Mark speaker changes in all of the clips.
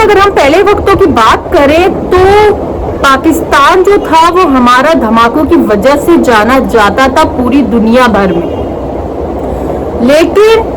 Speaker 1: अगर हम पहले वक्तों की बात करें तो पाकिस्तान जो था वो हमारा धमाकों की वजह से जाना जाता था पूरी दुनिया भर में, लेकिन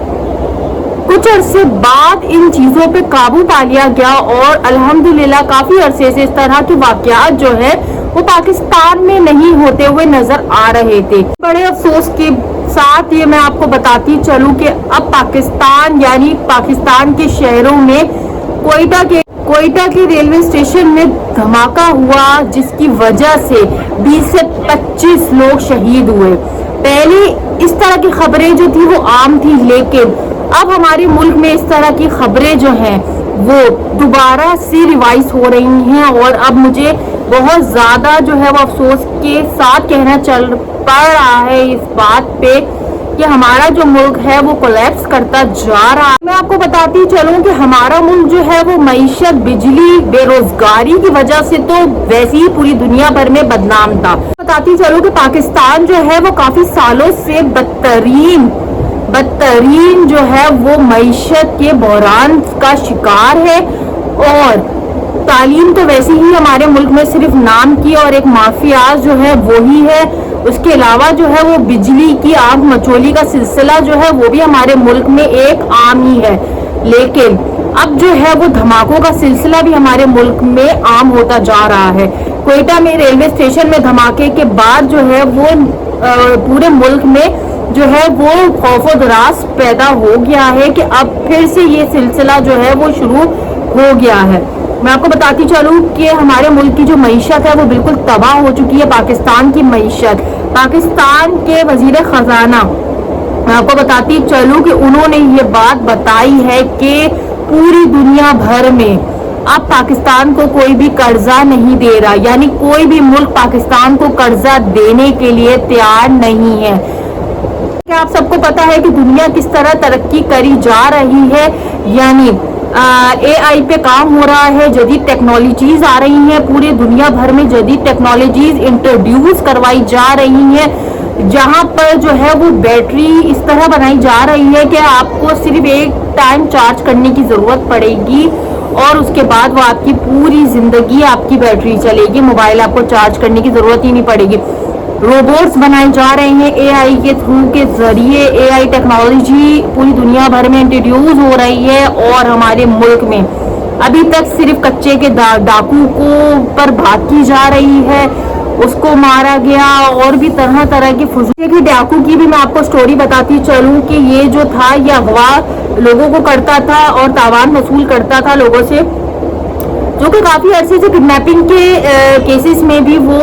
Speaker 1: कुछ अरसे बाद इन चीजों पे काबू पा लिया गया और अल्हम्दुलिल्लाह काफी अरसे से इस तरह के वाकयात जो है वो पाकिस्तान में नहीं होते हुए नजर आ रहे थे। बड़े अफसोस के साथ ये मैं आपको बताती चलूं कि अब पाकिस्तान यानी पाकिस्तान के शहरों में कोयटा के रेलवे स्टेशन में धमाका हुआ, जिसकी वजह से 20 से 25 लोग शहीद हुए। पहले इस तरह की खबरें जो थी वो आम थी, लेकिन अब हमारे मुल्क में इस तरह की खबरें जो हैं वो दोबारा से रिवाइज हो रही हैं और अब मुझे बहुत ज़्यादा जो है वो अफसोस के साथ कहना चल पड़ रहा है इस बात पे कि हमारा जो मुल्क है वो कोलैप्स करता जा रहा है। मैं आपको बताती चलूं कि हमारा मुल्क जो है वो मईशत, बिजली, बेरोजगारी की वजह से तो वैसे ही पूरी दुनिया भर में बदनाम था। बताती चलूं कि पाकिस्तान जो है वो काफी सालों से बदतरीन जो है वो मईशत के बहरान का शिकार है और तालीम तो वैसे ही हमारे मुल्क में सिर्फ नाम की और एक माफियाज जो है वो ही है। उसके अलावा जो है वो बिजली की आग मचोली का सिलसिला जो है वो भी हमारे मुल्क में एक आम ही है, लेकिन अब जो है वो धमाकों का सिलसिला भी हमारे मुल्क में आम होता जा रहा है। कोयटा में रेलवे स्टेशन में धमाके के बाद जो है वो पूरे मुल्क में जो है वो खौफ और दराज पैदा हो गया है कि अब फिर से ये सिलसिला जो है वो शुरू हो गया है। मैं आपको बताती चलूं कि हमारे मुल्क की जो मईशत है वो बिल्कुल तबाह हो चुकी है। पाकिस्तान की मईशत, पाकिस्तान के वजीर खजाना, मैं आपको बताती चलूं कि उन्होंने ये बात बताई है कि पूरी दुनिया भर में अब पाकिस्तान को कोई भी कर्जा नहीं दे रहा, यानी कोई भी मुल्क पाकिस्तान को कर्जा देने के लिए तैयार नहीं है। क्या आप सबको पता है कि दुनिया किस तरह तरक्की करी जा रही है, यानी AI पे काम हो रहा है, जदीद टेक्नोलॉजीज आ रही हैं, पूरे दुनिया भर में जदीद टेक्नोलॉजीज इंट्रोड्यूस करवाई जा रही हैं, जहां पर जो है वो बैटरी इस तरह बनाई जा रही है कि आपको सिर्फ एक टाइम चार्ज करने की ज़रूरत पड़ेगी और उसके बाद वो आपकी पूरी ज़िंदगी आपकी बैटरी चलेगी, मोबाइल आपको चार्ज करने की ज़रूरत ही नहीं पड़ेगी। रोबोट्स बनाए जा रहे हैं AI के थ्रू के जरिए, AI टेक्नोलॉजी पूरी दुनिया भर में इंट्रोड्यूस हो रही है और हमारे मुल्क में अभी तक सिर्फ कच्चे के डाकू को पर बात की जा रही है, उसको मारा गया और भी तरह तरह की फजूल की डाकू की भी मैं आपको स्टोरी बताती चलूं कि ये जो था ये अगवा लोगों को करता था और तावान वसूल करता था लोगों से, जो कि काफी अरसे से किडनैपिंग के केसेस में भी वो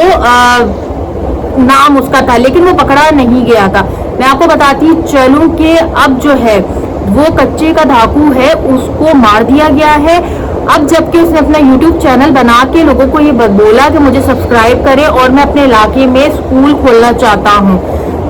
Speaker 1: नाम उसका था, लेकिन वो पकड़ा नहीं गया था। मैं आपको बताती चलूं कि अब जो है वो कच्चे का डाकू है उसको मार दिया गया है। अब जबकि उसने अपना YouTube चैनल बना के लोगों को ये बोला कि मुझे सब्सक्राइब करें और मैं अपने इलाके में स्कूल खोलना चाहता हूँ,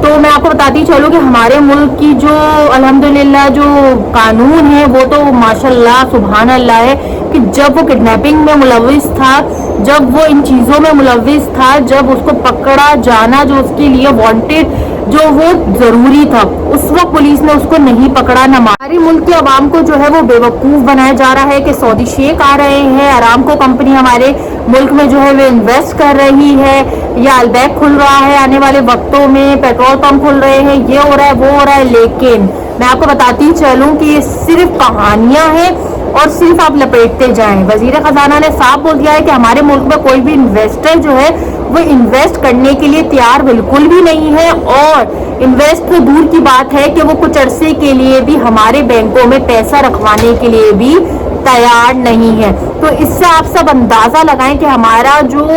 Speaker 1: तो मैं आपको बताती चलूं कि हमारे मुल्क की जो अल्हम्दुलिल्लाह जो कानून है वो तो माशाल्लाह सुभान अल्लाह है कि जब वो किडनैपिंग में मुलविस था, जब वो इन चीज़ों में मुलविस था, जब उसको पकड़ा जाना जो उसके लिए वांटेड जो वो ज़रूरी था, उस वक्त पुलिस ने उसको नहीं पकड़ा ना मारा। हमारे मुल्क के अवाम को जो है वो बेवकूफ़ बनाया जा रहा है कि सऊदी शेख आ रहे हैं, अरामको कंपनी हमारे मुल्क में जो है वो इन्वेस्ट कर रही है, या अलबैक खुल रहा है आने वाले वक्तों में, पेट्रोल पंप खुल रहे हैं, ये हो रहा है वो हो रहा है, लेकिन मैं आपको बताती चलूँ कि ये सिर्फ कहानियाँ हैं और सिर्फ आप लपेटते जाएं। वजीर खजाना ने साफ बोल दिया है कि हमारे मुल्क में कोई भी इन्वेस्टर जो है वो इन्वेस्ट करने के लिए तैयार बिल्कुल भी नहीं है, और इन्वेस्ट तो दूर की बात है कि वो कुछ अरसे के लिए भी हमारे बैंकों में पैसा रखवाने के लिए भी तैयार नहीं है। तो इससे आप सब अंदाजा लगाएं कि हमारा जो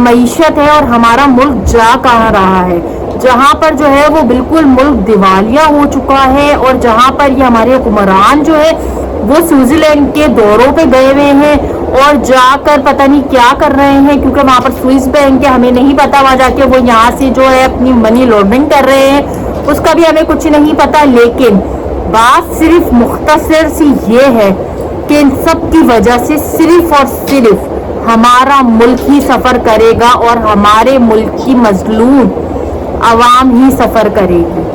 Speaker 1: मईशत है और हमारा मुल्क जा कहाँ रहा है, जहाँ पर जो है वो बिल्कुल मुल्क दिवालिया हो चुका है और जहाँ पर ये हमारे हुक्मरान जो है वो स्विट्जरलैंड के दौरों पे गए हुए हैं और जाकर पता नहीं क्या कर रहे हैं, क्योंकि वहाँ पर स्विस बैंक है, हमें नहीं पता, वहाँ जाके वो यहाँ से जो है अपनी मनी लॉन्ड्रिंग कर रहे हैं, उसका भी हमें कुछ नहीं पता। लेकिन बात सिर्फ मुख्तसर सी ये है कि इन सब की वजह से सिर्फ और सिर्फ हमारा मुल्क ही सफ़र करेगा और हमारे मुल्क की मजलूम आवाम ही सफ़र करेगी।